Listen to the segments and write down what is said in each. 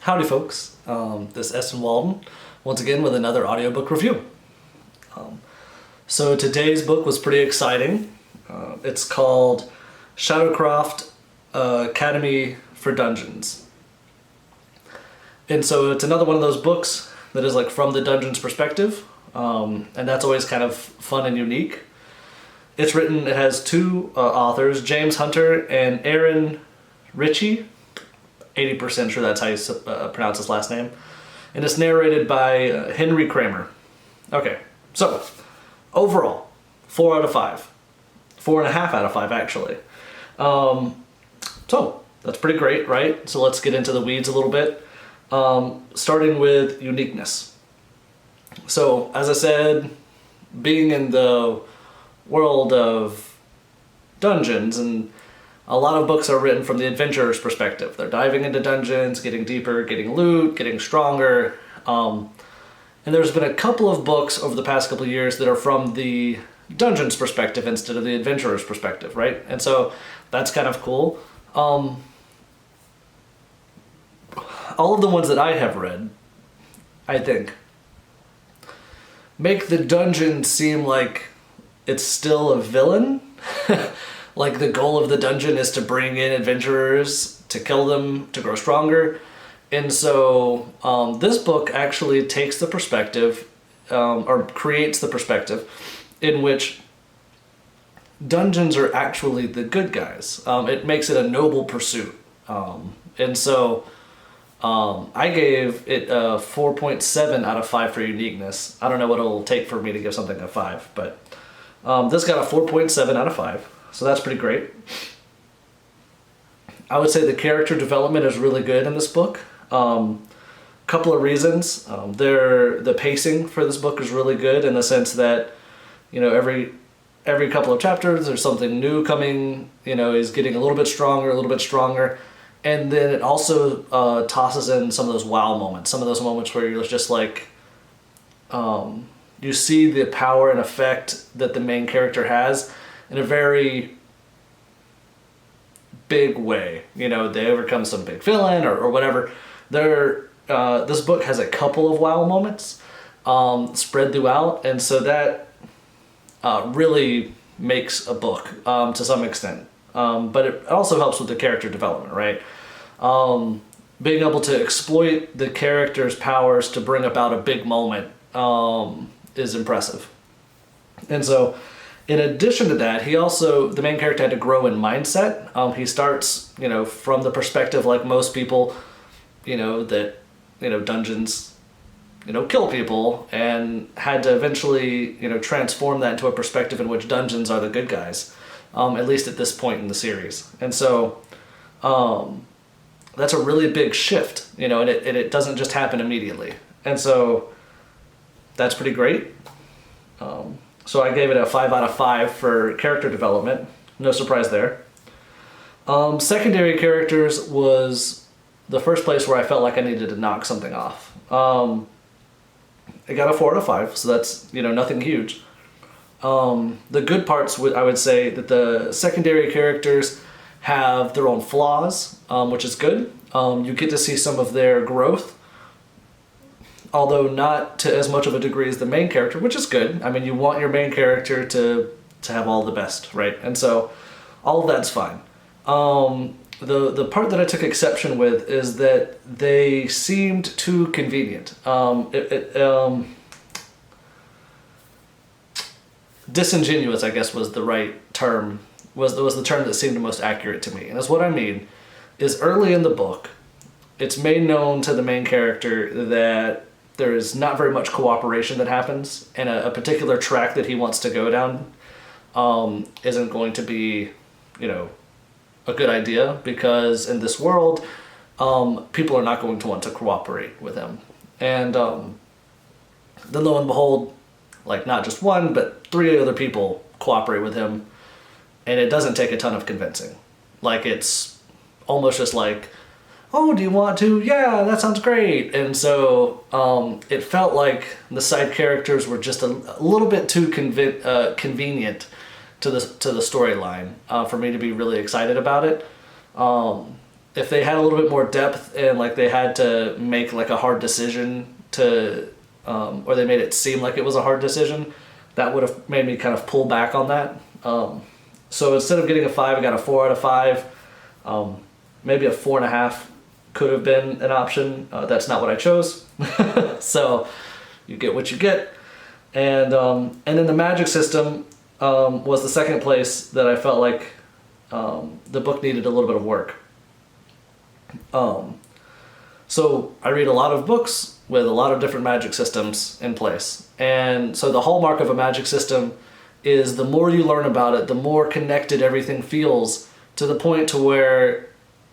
Howdy folks, this is Eston Walden, once again with another audiobook review. So today's book was pretty exciting. It's called Shadowcroft Academy for Dungeons. And so it's another one of those books that is like from the dungeon's perspective, and that's always kind of fun and unique. It has two authors, James Hunter and Aaron Ritchey. 80% sure that's how you pronounce his last name. And it's narrated by Henry Kramer. Okay, so overall, 4 out of 5. 4.5 out of 5 actually. So that's pretty great, right? So let's get into the weeds a little bit. Starting with Uniqueness. So as I said, being in the world of dungeons, and a lot of books are written from the adventurer's perspective. They're diving into dungeons, getting deeper, getting loot, getting stronger. And there's been a couple of books over the past couple of years that are from the dungeon's perspective instead of the adventurer's perspective, right? And so that's kind of cool. All of the ones that I have read, I think, make the dungeon seem like it's still a villain. Like the goal of the dungeon is to bring in adventurers, to kill them, to grow stronger. And so this book actually takes the perspective, or creates the perspective, in which dungeons are actually the good guys. It makes it a noble pursuit. And so I gave it a 4.7 out of 5 for Uniqueness. I don't know what it'll take for me to give something a 5, but this got a 4.7 out of 5. So that's pretty great. I would say the character development is really good in this book. Couple of reasons. The pacing for this book is really good in the sense that, you know, every couple of chapters there's something new coming, you know, is getting a little bit stronger. And then it also tosses in some of those wow moments, some of those moments where you're just like, you see the power and effect that the main character has in a very big way. You know, they overcome some big villain or whatever. This book has a couple of wow moments spread throughout, and so that really makes a book to some extent. But it also helps with the character development, right? Being able to exploit the character's powers to bring about a big moment is impressive. And so, in addition to that, the main character had to grow in mindset. He starts, you know, from the perspective like most people, you know, that, you know, dungeons, you know, kill people, and had to eventually, you know, transform that into a perspective in which dungeons are the good guys, at least at this point in the series. And so, that's a really big shift, you know, and it doesn't just happen immediately. And so, that's pretty great. So I gave it a 5 out of 5 for character development. No surprise there. Secondary characters was the first place where I felt like I needed to knock something off. I got a 4 out of 5, so that's, you know, nothing huge. The good parts, I would say that the secondary characters have their own flaws, which is good. You get to see some of their growth, although not to as much of a degree as the main character, which is good. I mean, you want your main character to have all the best, right? And so all of that's fine. The part that I took exception with is that they seemed too convenient. Disingenuous, I guess, was the right term, was the term that seemed the most accurate to me. And that's what I mean is early in the book, it's made known to the main character that there is not very much cooperation that happens, and a particular track that he wants to go down isn't going to be, you know, a good idea, because in this world, people are not going to want to cooperate with him. And then lo and behold, like not just one, but 3 other people cooperate with him, and it doesn't take a ton of convincing. Like, it's almost just like, oh, do you want to? Yeah, that sounds great. And so it felt like the side characters were just a little bit too convenient to the storyline for me to be really excited about it. if they had a little bit more depth and like they had to make like a hard decision to, or they made it seem like it was a hard decision, that would have made me kind of pull back on that. So instead of getting a 5, I got a 4 out of 5. Maybe a 4.5 could have been an option. That's not what I chose. So you get what you get. And then the magic system was the second place that I felt like the book needed a little bit of work. So I read a lot of books with a lot of different magic systems in place. And so the hallmark of a magic system is the more you learn about it, the more connected everything feels, to the point to where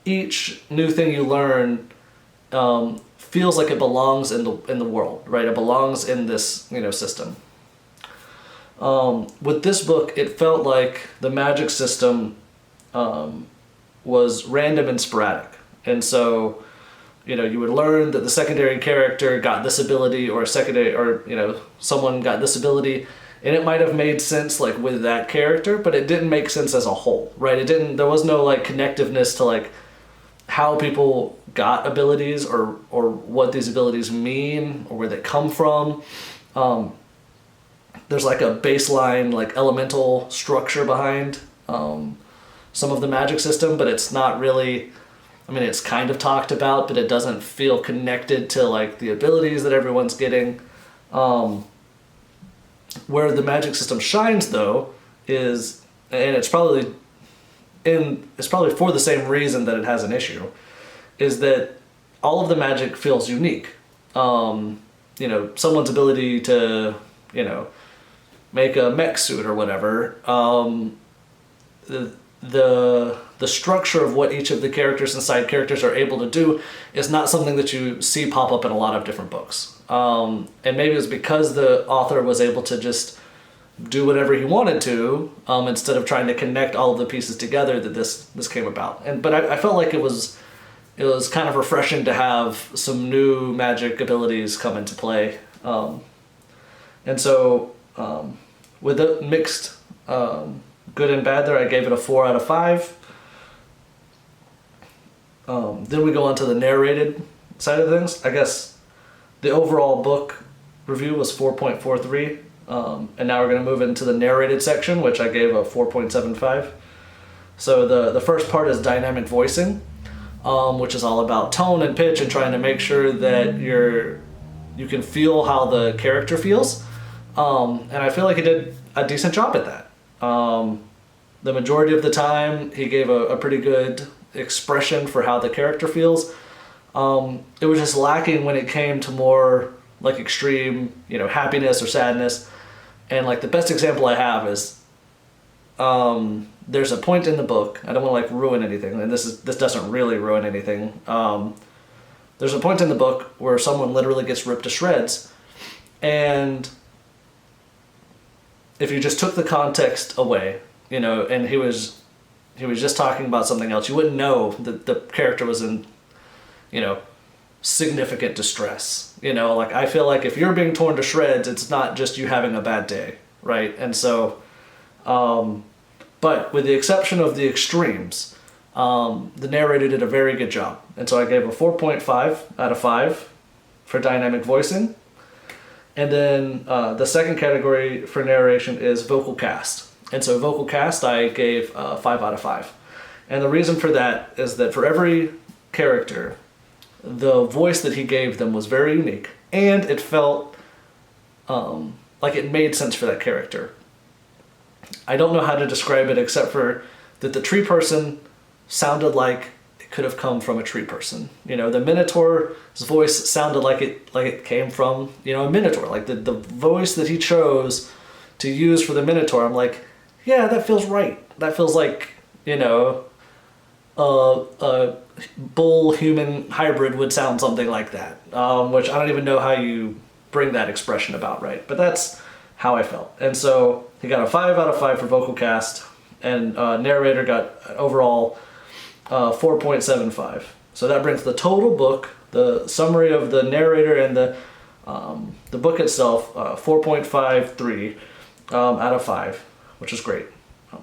each new thing you learn feels like it belongs in the world, right? It belongs in this, system. With this book, it felt like the magic system was random and sporadic. And so, you would learn that the secondary character got this ability, or someone got this ability, and it might have made sense like with that character, but it didn't make sense as a whole, right? There was no like connectiveness to like how people got abilities or what these abilities mean or where they come from. There's like a baseline like elemental structure behind some of the magic system, but it's not really, it's kind of talked about, but it doesn't feel connected to like the abilities that everyone's getting. Where the magic system shines though is, and it's probably for the same reason that it has an issue, is that all of the magic feels unique. Someone's ability to, make a mech suit or whatever, the structure of what each of the characters and side characters are able to do is not something that you see pop up in a lot of different books. And maybe it was because the author was able to just do whatever he wanted to, instead of trying to connect all of the pieces together, that this came about. But I felt like it was kind of refreshing to have some new magic abilities come into play. And so with the mixed good and bad there, I gave it a 4 out of 5. Then we go on to the narrated side of things. I guess the overall book review was 4.43. And now we're going to move into the narrated section, which I gave a 4.75. So the first part is dynamic voicing, which is all about tone and pitch and trying to make sure that you can feel how the character feels. And I feel like he did a decent job at that. The majority of the time, he gave a pretty good expression for how the character feels. It was just lacking when it came to more like extreme, happiness or sadness. And like the best example I have is, there's a point in the book, I don't want to like ruin anything, and this doesn't really ruin anything. There's a point in the book where someone literally gets ripped to shreds, and if you just took the context away, and he was just talking about something else, you wouldn't know that the character was in, significant distress. Like I feel like if you're being torn to shreds, it's not just you having a bad day, right? And so, but with the exception of the extremes, the narrator did a very good job. And so I gave a 4.5 out of 5 for dynamic voicing. And then the second category for narration is vocal cast. And so vocal cast, I gave 5 out of 5. And the reason for that is that for every character, the voice that he gave them was very unique, and it felt like it made sense for that character. I don't know how to describe it except for that the tree person sounded like it could have come from a tree person. The Minotaur's voice sounded like it came from, a Minotaur. Like the voice that he chose to use for the Minotaur, I'm like, yeah, that feels right. That feels like, a bull human hybrid would sound something like that, which I don't even know how you bring that expression about, right? But that's how I felt. And so he got a 5 out of 5 for vocal cast, and narrator got overall 4.75. So that brings the total book, the summary of the narrator and the book itself, 4.53 out of 5, which is great.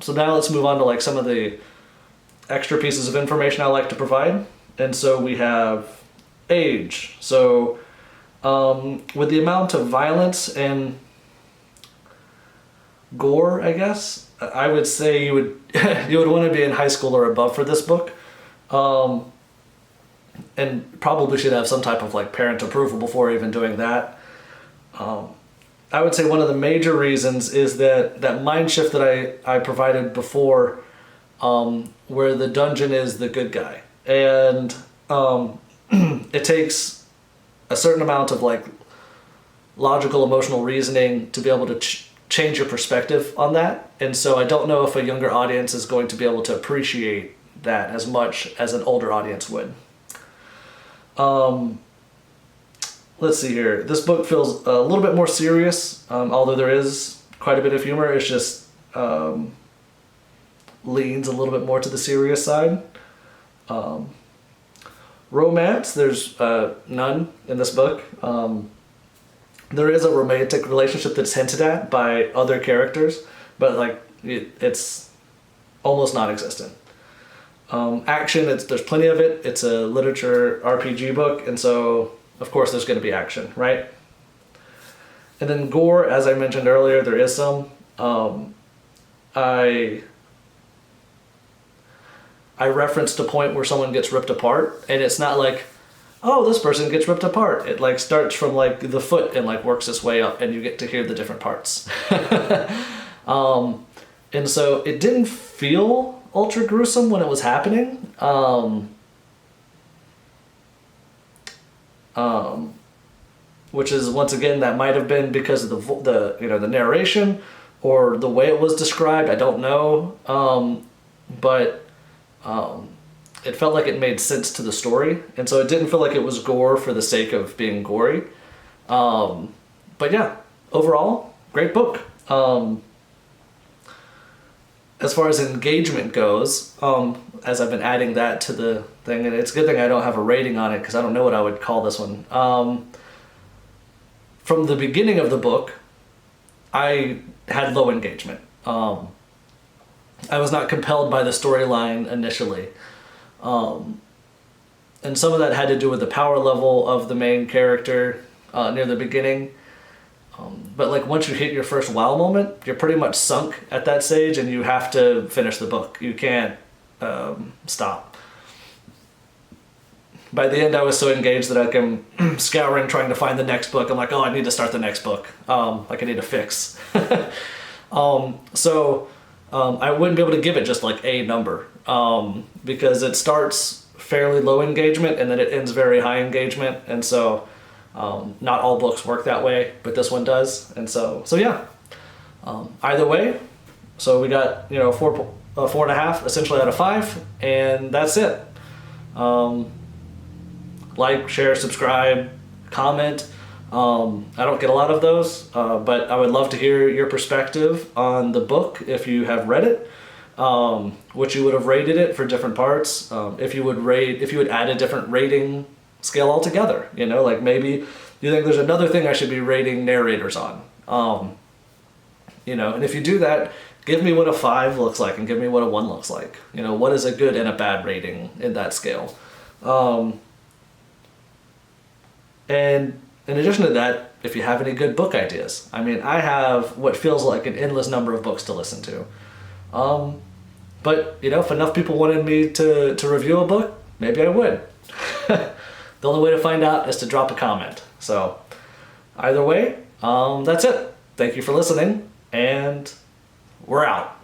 So now let's move on to like some of the extra pieces of information I like to provide. And so we have age. So with the amount of violence and gore, I guess, I would say you would you would want to be in high school or above for this book. And probably should have some type of like parent approval before even doing that. I would say one of the major reasons is that mind shift that I provided before, where the dungeon is the good guy. And it takes a certain amount of like logical, emotional reasoning to be able to change your perspective on that. And so I don't know if a younger audience is going to be able to appreciate that as much as an older audience would. Let's see here. This book feels a little bit more serious, although there is quite a bit of humor. It's just leans a little bit more to the serious side. Romance, there's none in this book. There is a romantic relationship that's hinted at by other characters, but like it's almost non-existent. Action, there's plenty of it. It's a literature RPG book, and so of course there's going to be action, right? And then gore, as I mentioned earlier, there is some. I referenced a point where someone gets ripped apart, and it's not like, oh, this person gets ripped apart. It like starts from like the foot and like works its way up, and you get to hear the different parts. And so it didn't feel ultra gruesome when it was happening. Which is, once again, that might have been because of the narration or the way it was described. I don't know. But it felt like it made sense to the story, and so it didn't feel like it was gore for the sake of being gory. But yeah, overall, great book. As far as engagement goes, as I've been adding that to the thing, and it's a good thing I don't have a rating on it because I don't know what I would call this one. From the beginning of the book, I had low engagement. I was not compelled by the storyline initially. And some of that had to do with the power level of the main character near the beginning. But like once you hit your first wow moment, you're pretty much sunk at that stage, and you have to finish the book. You can't stop. By the end, I was so engaged that like I'm scouring, trying to find the next book. I'm like, oh, I need to start the next book. Like I need a fix. So I wouldn't be able to give it just like a number, because it starts fairly low engagement and then it ends very high engagement. And so not all books work that way, but this one does. And so yeah, either way, so we got, 4.5 essentially out of 5, and that's it. Like, share, subscribe, comment. I don't get a lot of those, but I would love to hear your perspective on the book if you have read it, what you would have rated it for different parts, if you would add a different rating scale altogether. Like maybe you think there's another thing I should be rating narrators on. And if you do that, give me what a 5 looks like and give me what a 1 looks like. What is a good and a bad rating in that scale. And in addition to that, if you have any good book ideas, I have what feels like an endless number of books to listen to. But if enough people wanted me to review a book, maybe I would. The only way to find out is to drop a comment. So either way, that's it. Thank you for listening, and we're out.